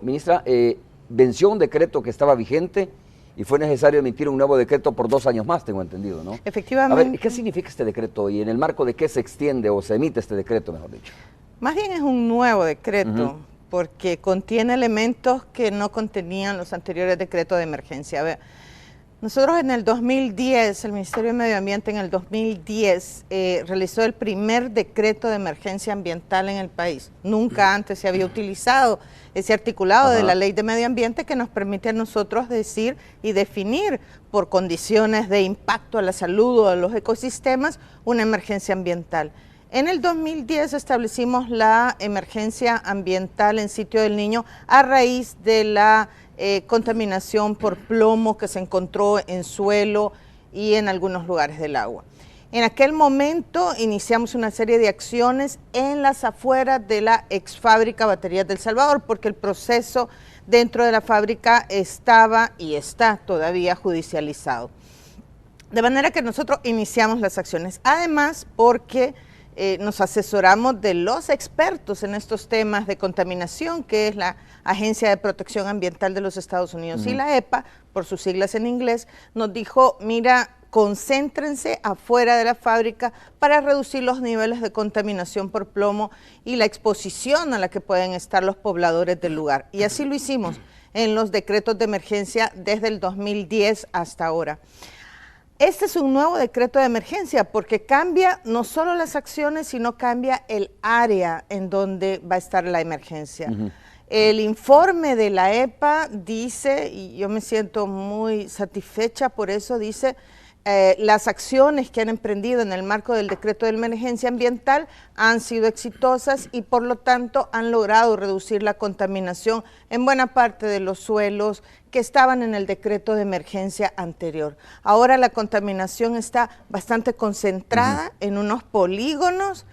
Ministra, venció un decreto que estaba vigente y fue necesario emitir un nuevo decreto por 2 años más, tengo entendido, ¿no? Efectivamente. A ver, ¿qué significa este decreto y en el marco de qué se extiende o se emite este decreto, mejor dicho? Más bien es un nuevo decreto, porque contiene elementos que no contenían los anteriores decretos de emergencia. A ver, nosotros en el 2010, el Ministerio de Medio Ambiente en el 2010 realizó el primer decreto de emergencia ambiental en el país. Nunca antes se había utilizado ese articulado de la Ley de Medio Ambiente que nos permite a nosotros decir y definir por condiciones de impacto a la salud o a los ecosistemas una emergencia ambiental. En el 2010 establecimos la emergencia ambiental en Sitio del Niño a raíz de la contaminación por plomo que se encontró en suelo y en algunos lugares del agua. En aquel momento iniciamos una serie de acciones en las afueras de la ex fábrica Baterías del Salvador, porque el proceso dentro de la fábrica estaba y está todavía judicializado. De manera que nosotros iniciamos las acciones, además porque nos asesoramos de los expertos en estos temas de contaminación, que es la Agencia de Protección Ambiental de los Estados Unidos y la EPA, por sus siglas en inglés, nos dijo, mira, concéntrense afuera de la fábrica para reducir los niveles de contaminación por plomo y la exposición a la que pueden estar los pobladores del lugar. Y así lo hicimos en los decretos de emergencia desde el 2010 hasta ahora. Este es un nuevo decreto de emergencia porque cambia no solo las acciones, sino cambia el área en donde va a estar la emergencia. El informe de la EPA dice, y yo me siento muy satisfecha por eso, dice, las acciones que han emprendido en el marco del decreto de emergencia ambiental han sido exitosas y por lo tanto han logrado reducir la contaminación en buena parte de los suelos que estaban en el decreto de emergencia anterior. Ahora la contaminación está bastante concentrada en unos polígonos,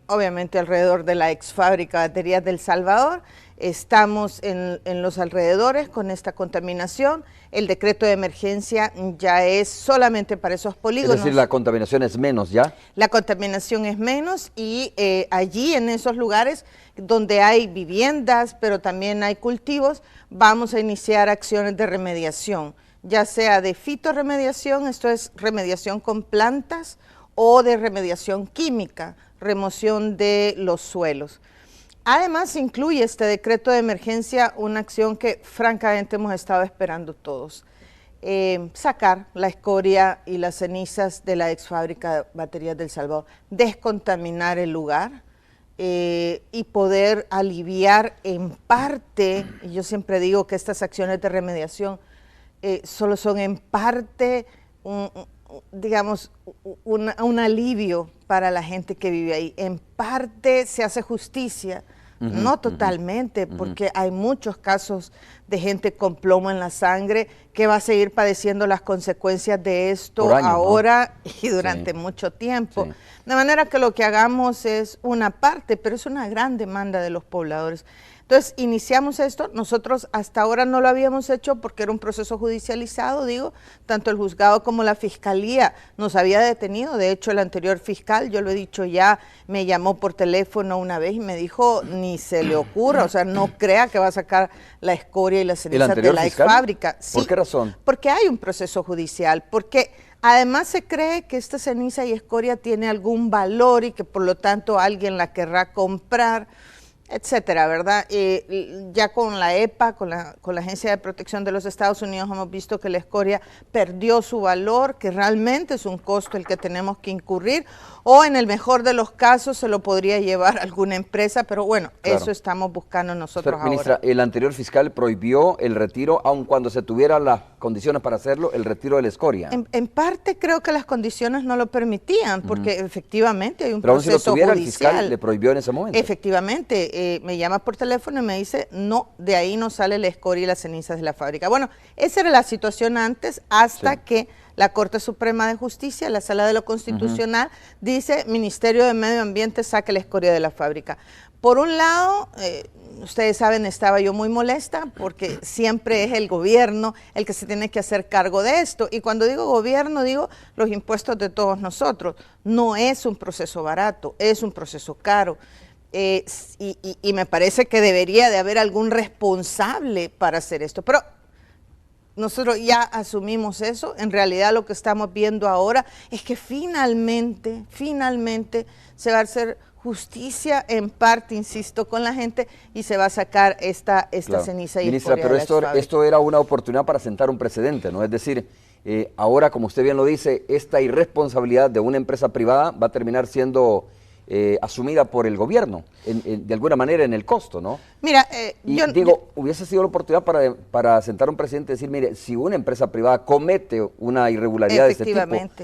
obviamente alrededor de la ex fábrica Baterías del Salvador. Estamos en los alrededores con esta contaminación. El decreto de emergencia ya es solamente para esos polígonos. Es decir, la contaminación es menos, ¿ya? La contaminación es menos y allí en esos lugares donde hay viviendas, pero también hay cultivos, vamos a iniciar acciones de remediación, ya sea de fitorremediación, esto es remediación con plantas, o de remediación química, remoción de los suelos. Además, incluye este decreto de emergencia una acción que francamente hemos estado esperando todos. Sacar la escoria y las cenizas de la ex fábrica de Baterías del Salvador, descontaminar el lugar y poder aliviar en parte, y yo siempre digo que estas acciones de remediación solo son en parte digamos, un alivio para la gente que vive ahí. En parte se hace justicia, no totalmente, porque hay muchos casos de gente con plomo en la sangre que va a seguir padeciendo las consecuencias de esto años, ahora, ¿no? Y durante mucho tiempo. De manera que lo que hagamos es una parte, pero es una gran demanda de los pobladores. Entonces, iniciamos esto, nosotros hasta ahora no lo habíamos hecho porque era un proceso judicializado, digo, tanto el juzgado como la fiscalía nos había detenido, de hecho el anterior fiscal, yo lo he dicho ya, me llamó por teléfono una vez y me dijo, ni se le ocurra, o sea, no crea que va a sacar la escoria y las cenizas de la ex fábrica. ¿Por qué razón? Porque hay un proceso judicial, porque además se cree que esta ceniza y escoria tiene algún valor y que por lo tanto alguien la querrá comprar, etcétera, ¿verdad? Ya con la EPA, con la Agencia de Protección de los Estados Unidos, hemos visto que la escoria perdió su valor, que realmente es un costo el que tenemos que incurrir, o en el mejor de los casos se lo podría llevar alguna empresa, pero bueno, eso estamos buscando nosotros ahora. Ministra, el anterior fiscal prohibió el retiro, aun cuando se tuvieran las condiciones para hacerlo, el retiro de la escoria. En parte creo que las condiciones no lo permitían, porque efectivamente hay un pero proceso si lo tuviera judicial. El fiscal le prohibió en ese momento. Efectivamente, me llama por teléfono y me dice, no, de ahí no sale la escoria y las cenizas de la fábrica. Bueno, esa era la situación antes, hasta que la Corte Suprema de Justicia, la Sala de lo Constitucional, dice, Ministerio de Medio Ambiente saque la escoria de la fábrica. Por un lado, ustedes saben, estaba yo muy molesta porque siempre es el gobierno el que se tiene que hacer cargo de esto. Y cuando digo gobierno, digo los impuestos de todos nosotros. No es un proceso barato, es un proceso caro. y me parece que debería de haber algún responsable para hacer esto. Pero nosotros ya asumimos eso. En realidad lo que estamos viendo ahora es que finalmente se va a hacer justicia en parte, insisto, con la gente y se va a sacar esta Claro. ceniza y Ministra, pero esto era una oportunidad para sentar un precedente, ¿no? Es decir, ahora, como usted bien lo dice, esta irresponsabilidad de una empresa privada va a terminar siendo asumida por el gobierno, de alguna manera en el costo, ¿no? Mira, y hubiese sido la oportunidad para sentar un presidente y decir, mire, si una empresa privada comete una irregularidad de este tipo,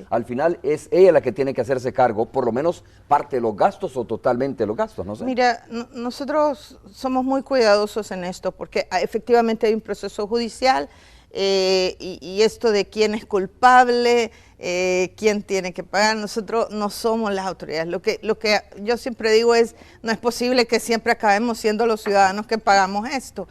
al final es ella la que tiene que hacerse cargo, por lo menos parte de los gastos o totalmente los gastos, no sé. Mira, nosotros somos muy cuidadosos en esto porque efectivamente hay un proceso judicial y esto de quién es culpable, quién tiene que pagar, nosotros no somos las autoridades. Lo que yo siempre digo es, no es posible que siempre acabemos siendo los ciudadanos que pagamos esto.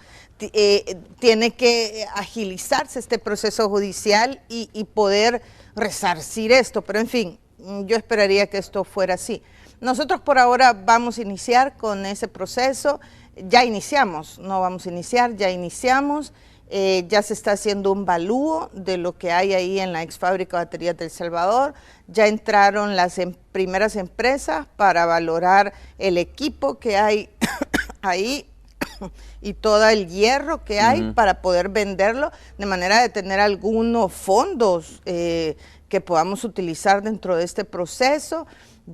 Tiene que agilizarse este proceso judicial y poder resarcir esto, pero en fin, yo esperaría que esto fuera así. Nosotros por ahora vamos a iniciar con ese proceso, ya iniciamos, no vamos a iniciar, ya iniciamos. Ya se está haciendo un balúo de lo que hay ahí en la ex fábrica de baterías del Salvador, ya entraron las primeras empresas para valorar el equipo que hay ahí y todo el hierro que hay para poder venderlo, de manera de tener algunos fondos que podamos utilizar dentro de este proceso.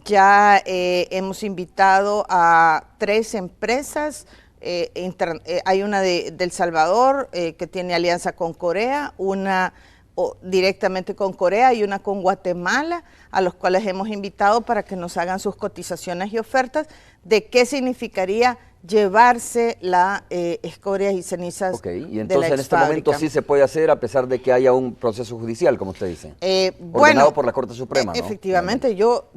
Ya hemos invitado a 3 empresas. Hay una del Salvador que tiene alianza con Corea, una directamente con Corea y una con Guatemala, a los cuales hemos invitado para que nos hagan sus cotizaciones y ofertas de qué significaría llevarse la escorias y cenizas. Ok, y entonces en este momento sí se puede hacer a pesar de que haya un proceso judicial, como usted dice, ordenado por la Corte Suprema, ¿no? Efectivamente, yo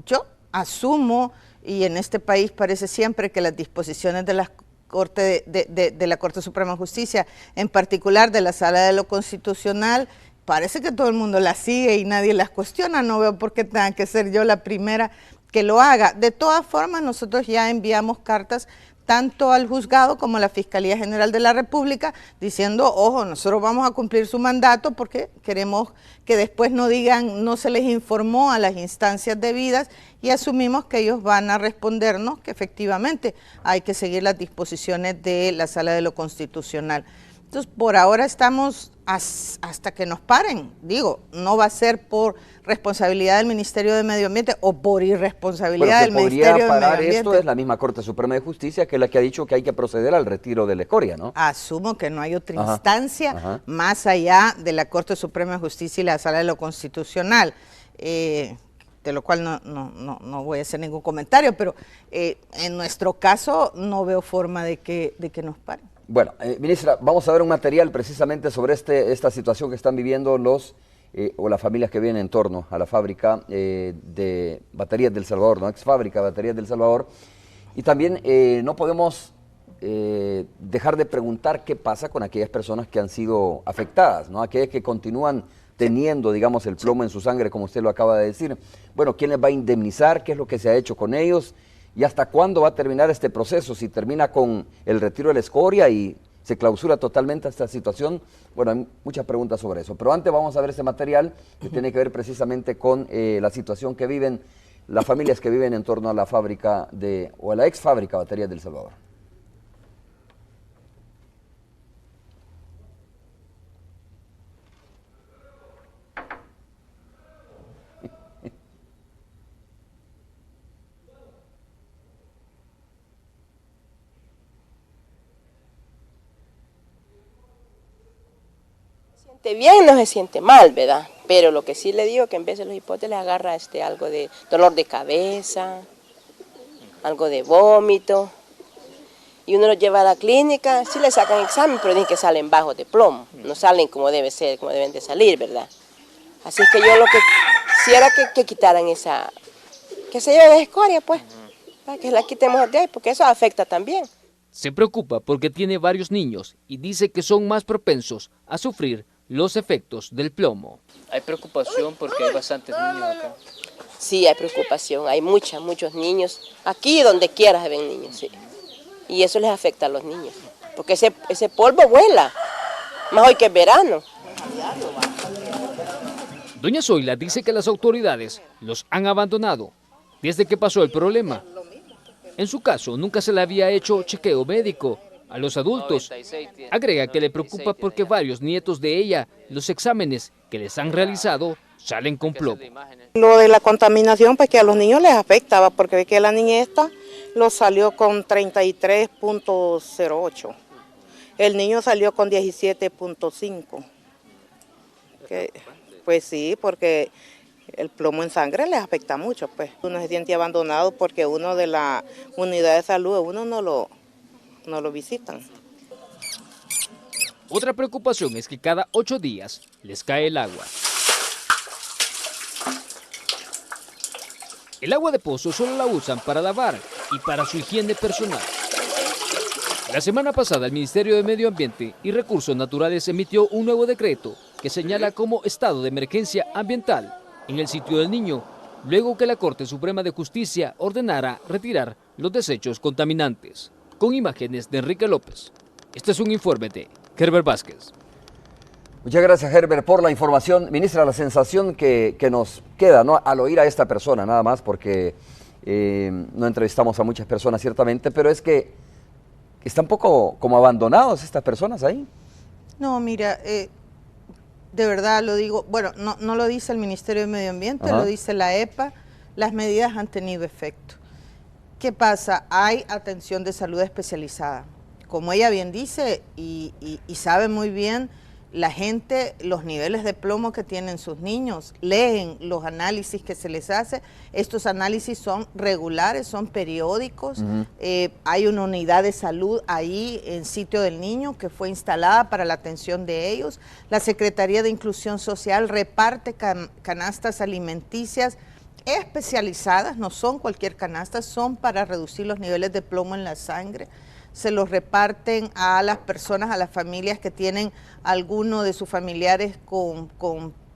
asumo, y en este país parece siempre que las disposiciones de las de la Corte Suprema de Justicia, en particular de la Sala de lo Constitucional, parece que todo el mundo las sigue y nadie las cuestiona. No veo por qué tenga que ser yo la primera que lo haga. De todas formas, nosotros ya enviamos cartas tanto al juzgado como a la Fiscalía General de la República, diciendo, ojo, nosotros vamos a cumplir su mandato porque queremos que después no digan, no se les informó a las instancias debidas, y asumimos que ellos van a respondernos que efectivamente hay que seguir las disposiciones de la Sala de lo Constitucional. Entonces, por ahora estamos hasta que nos paren. Digo, no va a ser por responsabilidad del Ministerio de Medio Ambiente o por irresponsabilidad del Ministerio de Medio Ambiente. Parar esto es la misma Corte Suprema de Justicia, que es la que ha dicho que hay que proceder al retiro de la escoria, ¿no? Asumo que no hay otra instancia más allá de la Corte Suprema de Justicia y la Sala de lo Constitucional. De lo cual no voy a hacer ningún comentario, pero en nuestro caso no veo forma de que nos paren. Bueno, ministra, vamos a ver un material precisamente sobre esta situación que están viviendo o las familias que vienen en torno a la fábrica de baterías del Salvador, ¿no? Ex fábrica de baterías del Salvador. Y también no podemos dejar de preguntar qué pasa con aquellas personas que han sido afectadas, ¿no? Aquellas que continúan teniendo, digamos, el plomo en su sangre, como usted lo acaba de decir. Bueno, ¿quién les va a indemnizar? ¿Qué es lo que se ha hecho con ellos? ¿Y hasta cuándo va a terminar este proceso? Si termina con el retiro de la escoria y se clausura totalmente esta situación. Bueno, hay muchas preguntas sobre eso. Pero antes vamos a ver ese material que tiene que ver precisamente con la situación que viven las familias que viven en torno a la fábrica o a la ex fábrica de baterías del Salvador. Bien, no se siente mal, ¿verdad? Pero lo que sí le digo que en vez de los hipotes les agarra algo de dolor de cabeza, algo de vómito, y uno los lleva a la clínica, sí le sacan examen, pero dicen que salen bajos de plomo, no salen como debe ser, como deben de salir, ¿verdad? Así que yo lo que quisiera que quitaran que se lleve la escoria, pues, para que la quitemos de ahí, porque eso afecta también. Se preocupa porque tiene varios niños y dice que son más propensos a sufrir los efectos del plomo. Hay preocupación porque hay bastantes niños acá. Sí, hay preocupación, hay muchos niños. Aquí donde quiera se ven niños, sí. Y eso les afecta a los niños, porque ese polvo vuela, más hoy que es verano. Doña Zoila dice que las autoridades los han abandonado desde que pasó el problema. En su caso, nunca se le había hecho chequeo médico a los adultos. Agrega que le preocupa porque varios nietos de ella, los exámenes que les han realizado, salen con plomo. Lo de la contaminación, pues que a los niños les afectaba, porque ve que la niña esta lo salió con 33.08. El niño salió con 17.5. Pues sí, porque el plomo en sangre les afecta mucho, pues. Uno se siente abandonado porque uno de la unidad de salud, uno no lo visitan. Otra preocupación es que cada 8 días les cae el agua. El agua de pozo solo la usan para lavar y para su higiene personal. La semana pasada el Ministerio de Medio Ambiente y Recursos Naturales emitió un nuevo decreto que señala como estado de emergencia ambiental en el sitio del Niño, luego que la Corte Suprema de Justicia ordenara retirar los desechos contaminantes. Con imágenes de Enrique López. Este es un informe de Herbert Vázquez. Muchas gracias, Herbert, por la información. Ministra, la sensación que nos queda, ¿no?, al oír a esta persona, nada más, porque no entrevistamos a muchas personas ciertamente, pero es que están un poco como abandonados estas personas ahí. No, mira, de verdad lo digo, bueno, no lo dice el Ministerio de Medio Ambiente, lo dice la EPA, las medidas han tenido efecto. ¿Qué pasa? Hay atención de salud especializada. Como ella bien dice, y sabe muy bien, la gente, los niveles de plomo que tienen sus niños, leen los análisis que se les hace. Estos análisis son regulares, son periódicos. Hay una unidad de salud ahí en sitio del niño que fue instalada para la atención de ellos. La Secretaría de Inclusión Social reparte canastas alimenticias especializadas, no son cualquier canasta, son para reducir los niveles de plomo en la sangre. Se los reparten a las personas, a las familias que tienen alguno de sus familiares con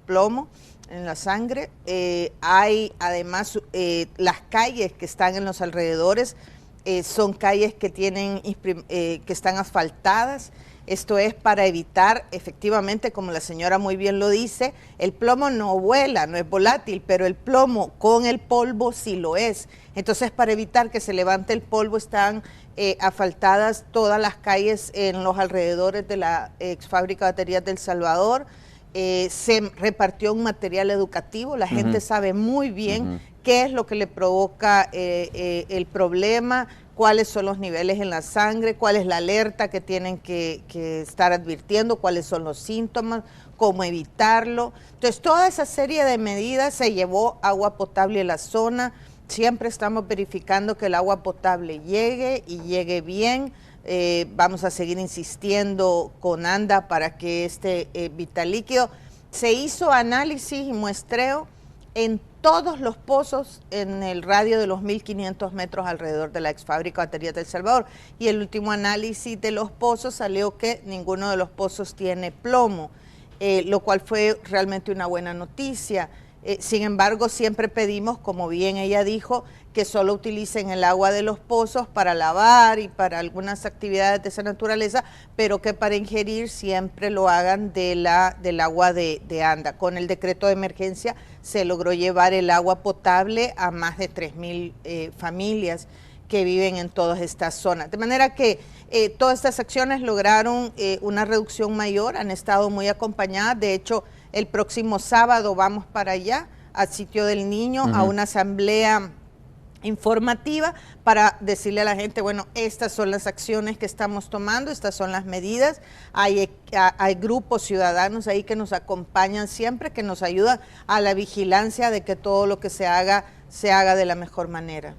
plomo en la sangre. Hay además las calles que están en los alrededores, son calles que que están asfaltadas. Esto es para evitar, efectivamente, como la señora muy bien lo dice, el plomo no vuela, no es volátil, pero el plomo con el polvo sí lo es. Entonces, para evitar que se levante el polvo, están asfaltadas todas las calles en los alrededores de la ex fábrica de baterías del Salvador. Se repartió un material educativo, la gente sabe muy bien qué es lo que le provoca el problema, cuáles son los niveles en la sangre, cuál es la alerta que tienen que estar advirtiendo, cuáles son los síntomas, cómo evitarlo. Entonces, toda esa serie de medidas se llevó agua potable a la zona. Siempre estamos verificando que el agua potable llegue y llegue bien. Vamos a seguir insistiendo con ANDA para que este vital líquido. Se hizo análisis y muestreo en todos los pozos en el radio de los 1.500 metros alrededor de la ex fábrica de baterías del Salvador. Y el último análisis de los pozos salió que ninguno de los pozos tiene plomo, lo cual fue realmente una buena noticia. Sin embargo, siempre pedimos, como bien ella dijo, que solo utilicen el agua de los pozos para lavar y para algunas actividades de esa naturaleza, pero que para ingerir siempre lo hagan del agua de ANDA. Con el decreto de emergencia se logró llevar el agua potable a más de 3.000 familias que viven en todas estas zonas. De manera que todas estas acciones lograron una reducción mayor, han estado muy acompañadas. De hecho, el próximo sábado vamos para allá, al sitio del Niño, a una asamblea informativa para decirle a la gente, bueno, estas son las acciones que estamos tomando, estas son las medidas. Hay grupos ciudadanos ahí que nos acompañan siempre, que nos ayudan a la vigilancia de que todo lo que se haga de la mejor manera.